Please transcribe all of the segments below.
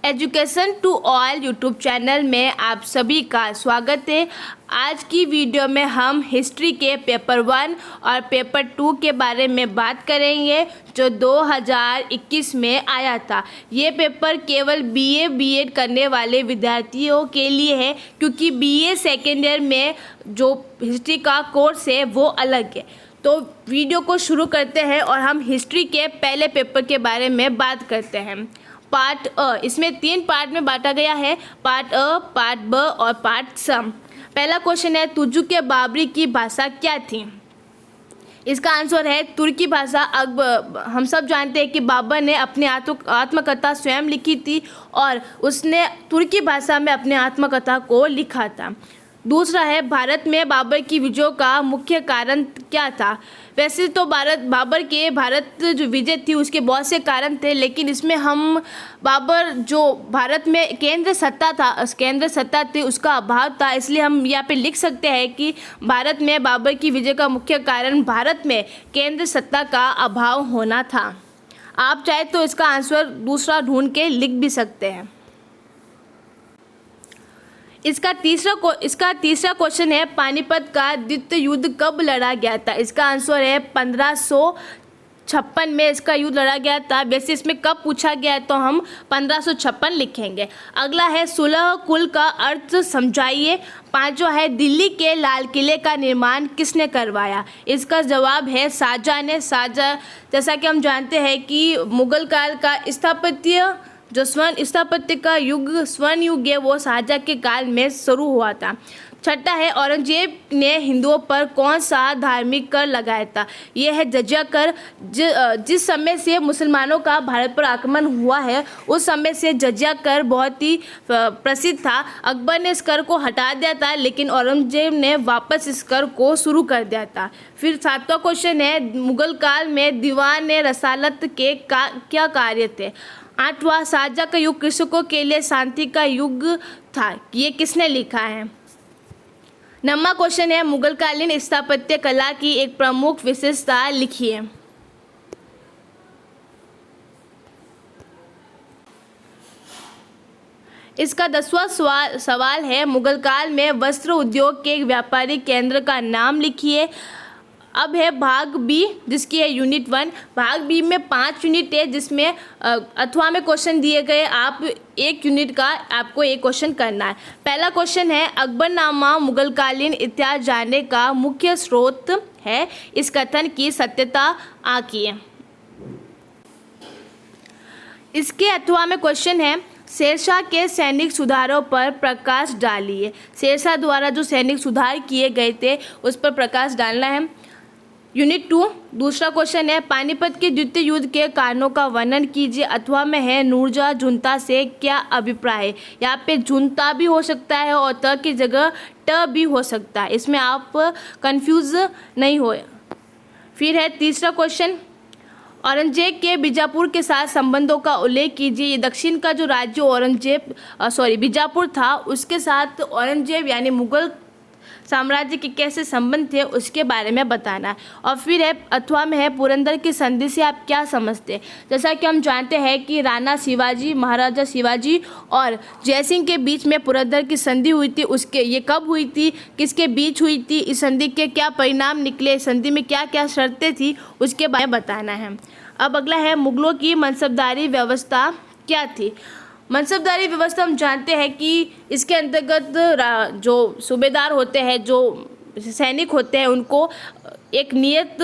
Education to all YouTube channel में आप सभी का स्वागत है। आज की वीडियो में हम हिस्ट्री के पेपर 1 और पेपर 2 के बारे में बात करेंगे जो 2021 में आया था। ये पेपर केवल बीए बीएड करने वाले विद्यार्थियों के लिए है, क्योंकि बीए सेकेंड ईयर में जो हिस्ट्री का कोर्स है वो अलग है। तो वीडियो को शुरू करते हैं और हम हिस्ट्री के पहले पेपर के बारे में बात करते हैं। पार्ट अ, इसमें 3 पार्ट में बांटा गया है, पार्ट अ, पार्ट ब और पार्ट सम। पहला क्वेश्चन है, तुर्की बाबरी की भाषा क्या थी? इसका आंसर है तुर्की भाषा। हम सब जानते हैं कि बाबर ने अपनी आत्मकथा स्वयं लिखी थी और उसने तुर्की भाषा में अपनी आत्मकथा को लिखा था। दूसरा है, भारत में बाबर की विजय का मुख्य कारण क्या था? वैसे तो बाबर के भारत जो विजय थी उसके बहुत से कारण थे, लेकिन इसमें हम बाबर जो भारत में केंद्र सत्ता थी उसका अभाव था, इसलिए हम यहाँ पे लिख सकते हैं कि भारत में बाबर की विजय का मुख्य कारण भारत में केंद्र सत्ता का अभाव होना था। आप चाहे तो इसका आंसर दूसरा ढूंढ के लिख भी सकते हैं। इसका तीसरा क्वेश्चन है, पानीपत का द्वितीय युद्ध कब लड़ा गया था? इसका आंसर है 1556 में इसका युद्ध लड़ा गया था। वैसे इसमें कब पूछा गया है तो हम 1556 लिखेंगे। अगला है, सुलह कुल का अर्थ समझाइए। पांचवा है, दिल्ली के लाल किले का निर्माण किसने करवाया? इसका जवाब है शाहजहां ने। जैसा कि हम जानते हैं कि मुगल काल का स्थापत्य जो स्वर्ण स्थापत्य का स्वर्ण युग है वो शाहजहां के काल में शुरू हुआ था। छठा है, औरंगजेब ने हिंदुओं पर कौन सा धार्मिक कर लगाया था? यह है जजिया कर। जिस समय से मुसलमानों का भारत पर आक्रमण हुआ है उस समय से जजिया कर बहुत ही प्रसिद्ध था। अकबर ने इस कर को हटा दिया था, लेकिन औरंगजेब ने वापस इस कर को शुरू कर दिया था। फिर 7वां क्वेश्चन है, मुगल काल में दीवान रसालत के क्या कार्य थे? 8वां, शाहजहां का युग कृषकों के लिए शांति का युग था। ये किसने लिखा है? 9वां क्वेश्चन है, मुगलकालीन स्थापत्य कला की एक प्रमुख विशेषता लिखिए। इसका 10वां सवाल है, मुगल काल में वस्त्र उद्योग के एक व्यापारिक केंद्र का नाम लिखिए। अब है भाग बी, जिसकी है यूनिट 1। भाग बी में 5 यूनिट है, जिसमें अथवा में क्वेश्चन दिए गए। आप 1 यूनिट का आपको एक क्वेश्चन करना है। पहला क्वेश्चन है, अकबरनामा मुगलकालीन इतिहास जानने का मुख्य स्रोत है। इस कथन की सत्यता आंकिए। इसके अथवा में क्वेश्चन है, शेरशाह के सैनिक सुधारों पर प्रकाश डालिए। शेरशाह द्वारा जो सैनिक सुधार किए गए थे उस पर प्रकाश डालना है। यूनिट 2 दूसरा क्वेश्चन है, पानीपत के द्वितीय युद्ध के कारणों का वर्णन कीजिए। अथवा में है, नूरजहाँ जुनता से क्या अभिप्राय है? यहाँ पे जुनता भी हो सकता है और त की जगह ट भी हो सकता है, इसमें आप कंफ्यूज नहीं हो। फिर है तीसरा क्वेश्चन, औरंगजेब के बीजापुर के साथ संबंधों का उल्लेख कीजिए। ये दक्षिण का जो राज्य बीजापुर था उसके साथ औरंगजेब यानी मुगल साम्राज्य के कैसे संबंध थे उसके बारे में बताना है। और फिर है अथवा में है, पुरंदर की संधि से आप क्या समझते हैं? जैसा कि हम जानते हैं कि राणा शिवाजी, महाराजा शिवाजी और जयसिंह के बीच में पुरंदर की संधि हुई थी। ये कब हुई थी, किसके बीच हुई थी, इस संधि के क्या परिणाम निकले, संधि में क्या क्या शर्तें थी उसके बारे में बताना है। अब अगला है, मुगलों की मनसबदारी व्यवस्था क्या थी? मनसबदारी व्यवस्था हम जानते हैं कि इसके अंतर्गत जो सूबेदार होते हैं, जो सैनिक होते हैं, उनको एक नियत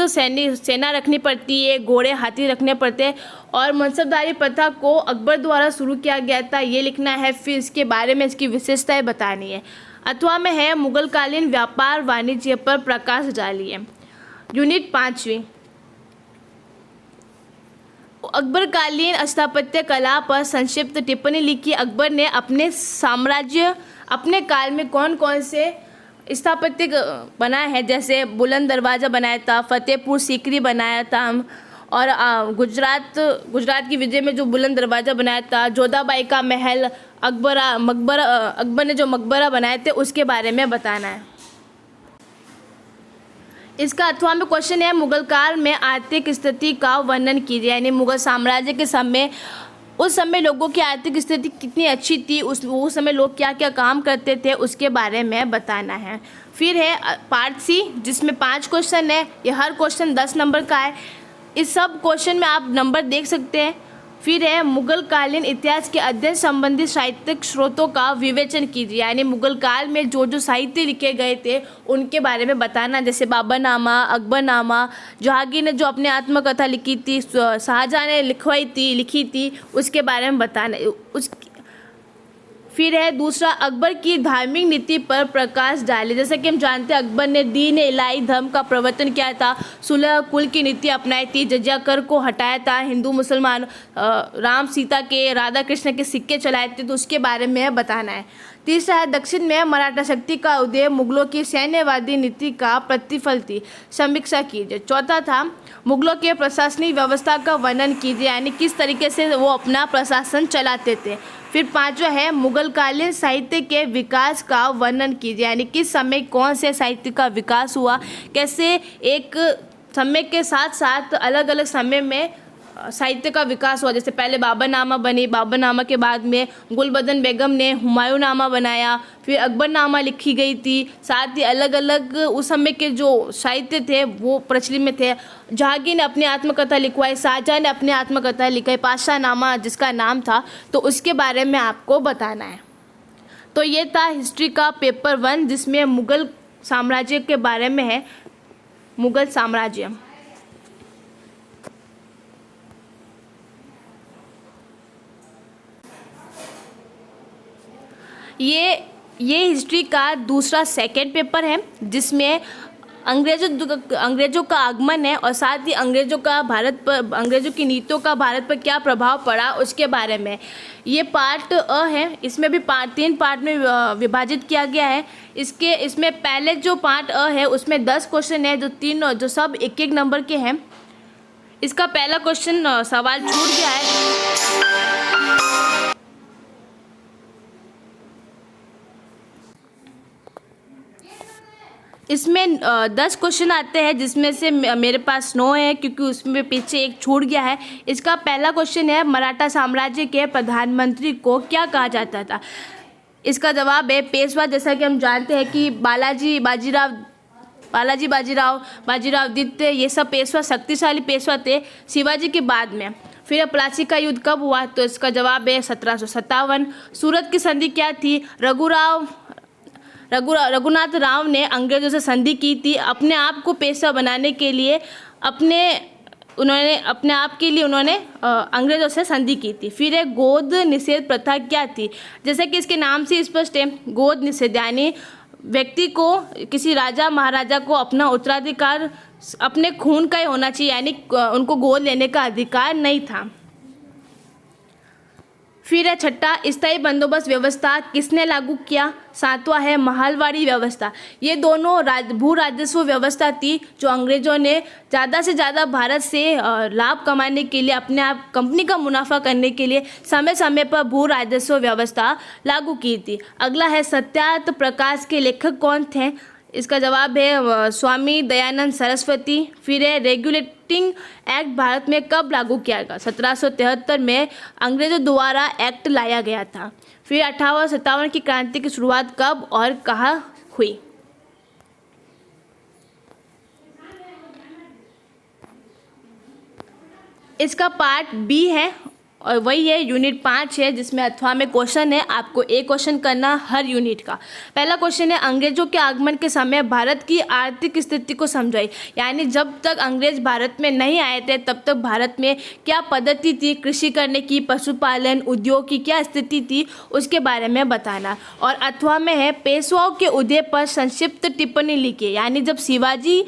सेना रखनी पड़ती है, घोड़े हाथी रखने पड़ते हैं। और मनसबदारी प्रथा को अकबर द्वारा शुरू किया गया था, ये लिखना है। फिर इसके बारे में इसकी विशेषताएं बतानी है। अथवा में है, मुगलकालीन व्यापार वाणिज्य पर प्रकाश डालिए। यूनिट 5वीं, अकबरकालीन स्थापत्य कला पर संक्षिप्त टिप्पणी लिखी। अकबर ने अपने काल में कौन कौन से स्थापत्य बनाए हैं? जैसे बुलंद दरवाज़ा बनाया था, फतेहपुर सीकरी बनाया था, और गुजरात की विजय में जो बुलंद दरवाज़ा बनाया था, जोधाबाई का महल, अकबर ने जो मकबरा बनाए थे उसके बारे में बताना है। इसका अथवा में क्वेश्चन है, मुगल काल में आर्थिक स्थिति का वर्णन कीजिए। यानी मुगल साम्राज्य के समय उस समय लोगों की आर्थिक स्थिति कितनी अच्छी थी, उस समय लोग क्या क्या काम करते थे उसके बारे में बताना है। फिर है पार्ट सी, जिसमें 5 क्वेश्चन है। ये हर क्वेश्चन 10 नंबर का है। इस सब क्वेश्चन में आप नंबर देख सकते हैं। फिर है मुगल कालीन इतिहास के अध्ययन संबंधी साहित्यिक स्रोतों का विवेचन कीजिए, यानी मुगल काल में जो जो साहित्य लिखे गए थे उनके बारे में बताना, जैसे बाबरनामा, अकबरनामा, जहांगीर ने जो अपनी आत्मकथा लिखी थी, शाहजहां ने लिखी थी उसके बारे में बताना। फिर है दूसरा, अकबर की धार्मिक नीति पर प्रकाश डाले। जैसे कि हम जानते हैं अकबर ने दीन इलाही धर्म का प्रवर्तन किया था, सुलह कुल की नीति अपनाई थी, जजिया कर को हटाया था, हिंदू मुसलमान राम सीता के, राधा कृष्ण के सिक्के चलाए थे, तो उसके बारे में बताना है। तीसरा है दक्षिण में मराठा शक्ति का उदय मुगलों की सैन्यवादी नीति का प्रतिफल थी, समीक्षा कीजिए। चौथा था मुगलों के प्रशासनिक व्यवस्था का वर्णन कीजिए, यानी किस तरीके से वो अपना प्रशासन चलाते थे। फिर पांचवा है मुगलकालीन साहित्य के विकास का वर्णन कीजिए, यानी किस समय कौन से साहित्य का विकास हुआ, कैसे एक समय के साथ साथ अलग अलग समय में साहित्य का विकास हुआ। जैसे पहले बाबरनामा बनी, बाबरनामा के बाद में गुलबदन बेगम ने हुमायूंनामा बनाया, फिर अकबरनामा लिखी गई थी। साथ ही अलग अलग उस समय के जो साहित्य थे वो प्रचलित में थे। जहांगीर ने अपनी आत्मकथा लिखवाई, शाहजहां ने अपनी आत्मकथा लिखाई, पातशाहनामा जिसका नाम था, तो उसके बारे में आपको बताना है। तो ये था हिस्ट्री का पेपर 1, जिसमें मुग़ल साम्राज्य के बारे में है। मुग़ल साम्राज्य ये हिस्ट्री का दूसरा सेकंड पेपर है, जिसमें अंग्रेज़ों का आगमन है और साथ ही अंग्रेज़ों की नीतियों का भारत पर क्या प्रभाव पड़ा उसके बारे में। ये पार्ट अ है, इसमें भी 3 पार्ट में विभाजित किया गया है। इसमें पहले जो पार्ट अ है उसमें 10 क्वेश्चन है, जो सब 1-1 नंबर के हैं। इसका पहला क्वेश्चन सवाल छूट गया है। इसमें 10 क्वेश्चन आते हैं, जिसमें से मेरे पास 9 है, क्योंकि उसमें पीछे एक छूट गया है। इसका पहला क्वेश्चन है, मराठा साम्राज्य के प्रधानमंत्री को क्या कहा जाता था। इसका जवाब है पेशवा। जैसा कि हम जानते हैं कि बाजीराव द्वितीय, ये सब पेशवा शक्तिशाली पेशवा थे शिवाजी के बाद में। फिर प्लासी का युद्ध कब हुआ, तो इसका जवाब है 1757। सूरत की संधि क्या थी, रघुनाथ राव ने अंग्रेज़ों से संधि की थी अपने आप को पेशवा बनाने के लिए। उन्होंने अंग्रेज़ों से संधि की थी। फिर एक गोद निषेध प्रथा क्या थी, जैसे कि इसके नाम से स्पष्ट है, गोद निषेध यानी व्यक्ति को, किसी राजा महाराजा को अपना उत्तराधिकार अपने खून का ही होना चाहिए, यानी उनको गोद लेने का अधिकार नहीं था। फिर है छठा, स्थायी बंदोबस्त व्यवस्था किसने लागू किया। 7वां है महलवाड़ी व्यवस्था। ये दोनों भू राजस्व व्यवस्था थी जो अंग्रेज़ों ने ज़्यादा से ज़्यादा भारत से लाभ कमाने के लिए, अपने आप कंपनी का मुनाफा करने के लिए समय समय पर भू राजस्व व्यवस्था लागू की थी। अगला है सत्यार्थ प्रकाश के लेखक कौन थे। इसका जवाब है स्वामी दयानंद सरस्वती। फिर है रेगुलेटिंग एक्ट भारत में कब लागू किया गया। 1773 में अंग्रेज़ों द्वारा एक्ट लाया गया था। फिर 58-57 की क्रांति की शुरुआत कब और कहाँ हुई। इसका पार्ट बी है और वही है यूनिट 5 है, जिसमें अथवा में क्वेश्चन है। आपको एक क्वेश्चन करना हर यूनिट का। पहला क्वेश्चन है, अंग्रेजों के आगमन के समय भारत की आर्थिक स्थिति को समझाइए, यानी जब तक अंग्रेज भारत में नहीं आए थे तब तक भारत में क्या पद्धति थी कृषि करने की, पशुपालन, उद्योग की क्या स्थिति थी, उसके बारे में बताना। और अथवा में है पेशवाओं के उदय पर संक्षिप्त टिप्पणी लिखिए, यानी जब शिवाजी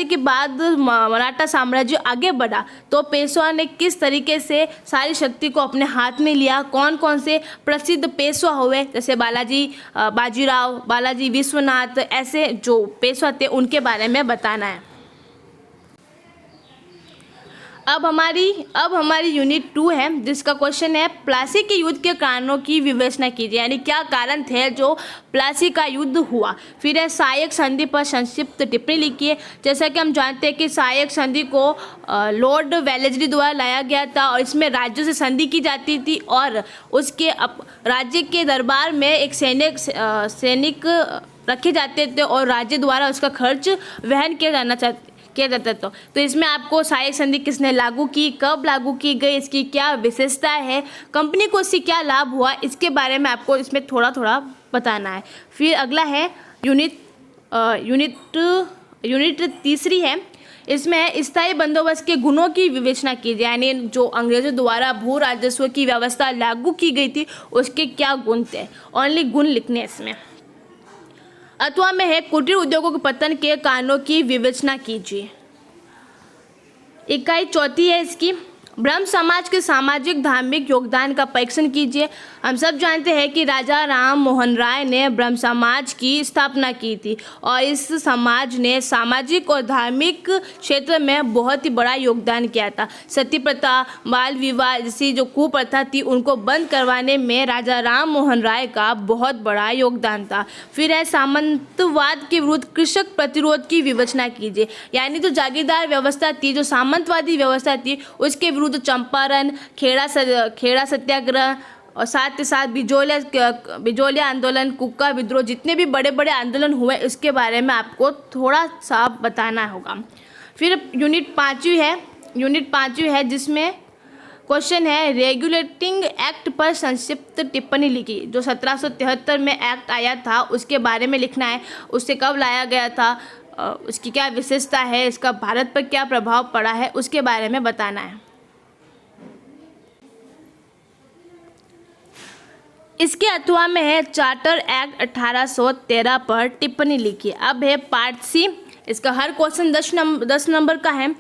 के बाद मराठा साम्राज्य आगे बढ़ा तो पेशवा ने किस तरीके से सारी शक्ति को अपने हाथ में लिया, कौन कौन से प्रसिद्ध पेशवा हुए, जैसे बाजीराव, बालाजी विश्वनाथ, ऐसे जो पेशवा थे उनके बारे में बताना है। अब हमारी यूनिट 2 है, जिसका क्वेश्चन है प्लासी के युद्ध के कारणों की विवेचना कीजिए, यानी क्या कारण थे जो प्लासी का युद्ध हुआ। फिर है सहायक संधि पर संक्षिप्त टिप्पणी लिखिए। जैसा कि हम जानते हैं कि सहायक संधि को लॉर्ड वेलेस्ली द्वारा लाया गया था और इसमें राज्यों से संधि की जाती थी और उसके राज्य के दरबार में एक सैनिक रखे जाते थे और राज्य द्वारा उसका खर्च वहन किया जाता था। तो इसमें आपको सहायक संधि किसने लागू की, कब लागू की गई, इसकी क्या विशेषता है, कंपनी को इससे क्या लाभ हुआ, इसके बारे में आपको इसमें थोड़ा थोड़ा बताना है। फिर अगला है यूनिट तीसरी है, इसमें स्थायी बंदोबस्त के गुणों की विवेचना कीजिए, यानी जो अंग्रेजों द्वारा भू राजस्व की व्यवस्था लागू की गई थी उसके क्या गुण थे, ओनली गुण लिखने इसमें। अथवा में है कुटीर उद्योगों के पतन के कारणों की विवेचना कीजिए। इकाई चौथी है इसकी, ब्रह्म समाज के सामाजिक धार्मिक योगदान का परीक्षण कीजिए। हम सब जानते हैं कि राजा राम मोहन राय ने ब्रह्म समाज की स्थापना की थी और इस समाज ने सामाजिक और धार्मिक क्षेत्र में बहुत ही बड़ा योगदान किया था। सती प्रथा, बाल विवाह जैसी जो कुप्रथा थी उनको बंद करवाने में राजा राम मोहन राय का बहुत बड़ा योगदान था। फिर है सामंतवाद के विरुद्ध कृषक प्रतिरोध की विवेचना कीजिए, यानी जो जागीरदार व्यवस्था थी, जो सामंतवादी व्यवस्था थी, उसके विरुद्ध चंपारण, खेड़ा सत्याग्रह और साथ ही साथ बिजोलिया आंदोलन, कुक्का विद्रोह, जितने भी बड़े बड़े आंदोलन हुए उसके बारे में आपको थोड़ा सा बताना होगा। फिर यूनिट पाँचवीं है जिसमें क्वेश्चन है रेगुलेटिंग एक्ट पर संक्षिप्त टिप्पणी लिखी। जो 1773 में एक्ट आया था उसके बारे में लिखना है, उससे कब लाया गया था, उसकी क्या विशेषता है, इसका भारत पर क्या प्रभाव पड़ा है, उसके बारे में बताना है। इसके अथवा में है चार्टर एक्ट 1813 पर टिप्पणी लिखिए। अब है पार्ट सी, इसका हर क्वेश्चन 10 नंबर का है।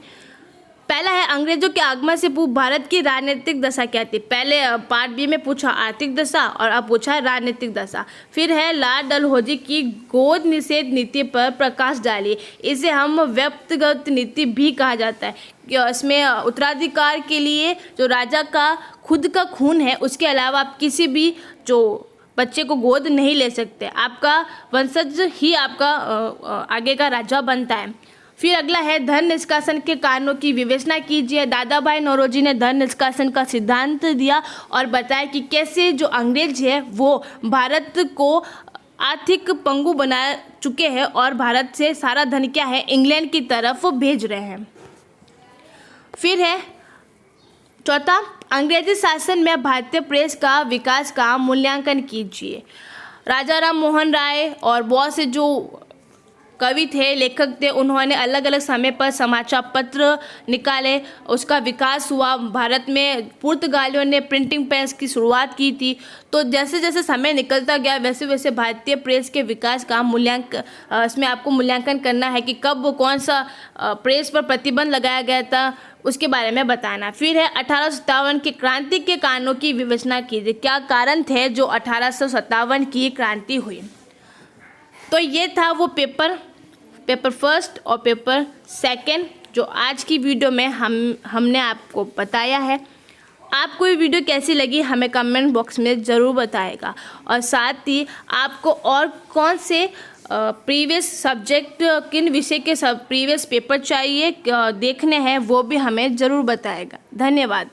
पहला है अंग्रेजों के आगमन से पूर्व भारत की राजनीतिक दशा क्या थी। पहले पार्ट बी में पूछा आर्थिक दशा और अब पूछा है राजनीतिक दशा। फिर है लॉर्ड डलहौजी की गोद निषेध नीति पर प्रकाश डालिए। इसे हम व्यक्तिगत नीति भी कहा जाता है। इसमें उत्तराधिकार के लिए जो राजा का खुद का खून है उसके अलावा आप किसी भी जो बच्चे को गोद नहीं ले सकते, आपका वंशज ही आपका आगे का राजा बनता है। फिर अगला है धन निष्कासन के कारणों की विवेचना कीजिए। दादा भाई नौरोजी ने धन निष्कासन का सिद्धांत दिया और बताया कि कैसे जो अंग्रेज है वो भारत को आर्थिक पंगु बना चुके हैं और भारत से सारा धन क्या है इंग्लैंड की तरफ भेज रहे हैं। फिर है चौथा, अंग्रेजी शासन में भारतीय प्रेस का विकास का मूल्यांकन कीजिए। राजा राम मोहन राय और बहुत से जो कवि थे, लेखक थे, उन्होंने अलग अलग समय पर समाचार पत्र निकाले, उसका विकास हुआ। भारत में पुर्तगालियों ने प्रिंटिंग प्रेस की शुरुआत की थी। तो जैसे जैसे समय निकलता गया वैसे वैसे भारतीय प्रेस के विकास का इसमें आपको मूल्यांकन करना है कि कब कौन सा प्रेस पर प्रतिबंध लगाया गया था, उसके बारे में बताना। फिर है 1857 की क्रांति के कारणों की विवेचना कीजिए। क्या कारण थे जो 1857 की क्रांति हुई। तो ये था वो पेपर फर्स्ट और पेपर सेकंड जो आज की वीडियो में हमने आपको बताया है। आपको ये वीडियो कैसी लगी हमें कमेंट बॉक्स में ज़रूर बताएगा और साथ ही आपको और कौन से प्रीवियस सब्जेक्ट किन विषय के प्रीवियस पेपर चाहिए देखने हैं वो भी हमें ज़रूर बताएगा। धन्यवाद।